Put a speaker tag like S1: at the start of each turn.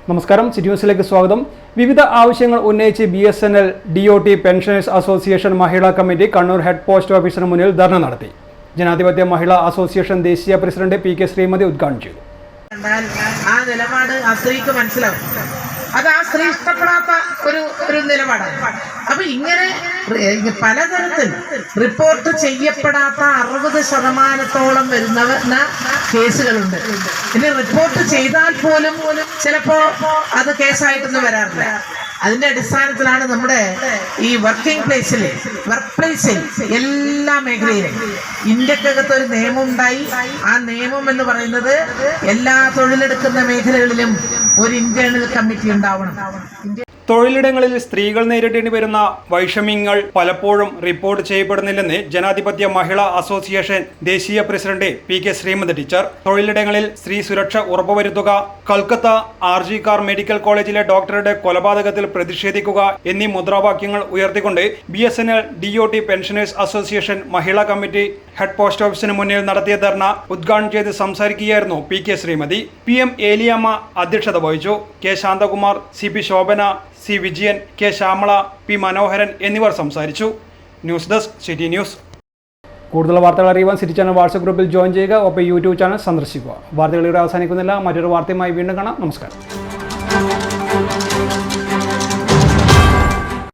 S1: നമസ്കാരം, സിറ്റി ന്യൂസിലേക്ക് സ്വാഗതം. വിവിധ ആവശ്യങ്ങൾ ഉന്നയിച്ച് BSNL DOT പെൻഷനേഴ്സ് അസോസിയേഷൻ മഹിളാ കമ്മിറ്റി കണ്ണൂർ ഹെഡ് പോസ്റ്റ് ഓഫീസിന് മുന്നിൽ ധർണ നടത്തി. ജനാധിപത്യ മഹിളാ അസോസിയേഷൻ ദേശീയ പ്രസിഡന്റ് PK ശ്രീമതി ഉദ്ഘാടനം ചെയ്തു.
S2: ആ നിലപാട് ആ സ്ത്രീക്ക് മനസ്സിലാവും. അത് ആ സ്ത്രീ ഇഷ്ടപ്പെടാത്ത ഒരു നിലപാടാണ്. അപ്പൊ ഇങ്ങനെ പലതരത്തിൽ റിപ്പോർട്ട് ചെയ്യപ്പെടാത്ത 60% വരുന്ന കേസുകളുണ്ട്. ഇനി റിപ്പോർട്ട് ചെയ്താൽ പോലും ചിലപ്പോ അത് കേസായിട്ടൊന്നും വരാറില്ല. അതിന്റെ അടിസ്ഥാനത്തിലാണ് നമ്മുടെ ഈ വർക്ക് പ്ലേസിൽ എല്ലാ മേഖലയിലും ഇന്ത്യക്കകത്ത് ഒരു നിയമം ഉണ്ടായി. ആ നിയമം എന്ന് പറയുന്നത് എല്ലാ തൊഴിലെടുക്കുന്ന മേഖലകളിലും ഒരു ഇന്റേണൽ കമ്മിറ്റി ഉണ്ടാവണം.
S1: തൊഴിലിടങ്ങളിൽ സ്ത്രീകൾ നേരിടേണ്ടി വരുന്ന വൈഷമ്യങ്ങൾ പലപ്പോഴും റിപ്പോർട്ട് ചെയ്യപ്പെടുന്നില്ലെന്ന് ജനാധിപത്യ മഹിളാ അസോസിയേഷൻ ദേശീയ പ്രസിഡന്റ് PK ശ്രീമതി ടീച്ചർ. തൊഴിലിടങ്ങളിൽ സ്ത്രീ സുരക്ഷ ഉറപ്പുവരുത്തുക, കൽക്കത്ത RG കാർ മെഡിക്കൽ കോളേജിലെ ഡോക്ടറുടെ കൊലപാതകത്തിൽ പ്രതിഷേധിക്കുക എന്നീ മുദ്രാവാക്യങ്ങൾ ഉയർത്തിക്കൊണ്ട് BSNL DOT പെൻഷനേഴ്സ് അസോസിയേഷൻ മഹിളാ കമ്മിറ്റി ഹെഡ് പോസ്റ്റ് ഓഫീസിന് മുന്നിൽ നടത്തിയ ധർണ ഉദ്ഘാടനം ചെയ്ത് സംസാരിക്കുകയായിരുന്നു PK ശ്രീമതി. PM ഏലിയാമ്മ അധ്യക്ഷത വഹിച്ചു. K Shantakumar, CP Shobhana, C Vijayan, K Shyamala, P മനോഹരൻ എന്നിവർ സംസാരിച്ചു. News desk city news. കൂടുതൽ വാർത്തകൾ അറിയുവാൻ സിറ്റി ചാനൽ വാട്സ്ആപ്പ് ഗ്രൂപ്പിൽ ജോയിൻ ചെയ്യുക. ഒപ്പം YouTube ചാനൽ സന്ദർശിക്കുക. വാർത്തകൾ ഇവിടെ അവസാനിക്കുന്നില്ല. മറ്റൊരു വാർത്തയുമായി വീണ്ടും കാണാം. നമസ്കാരം.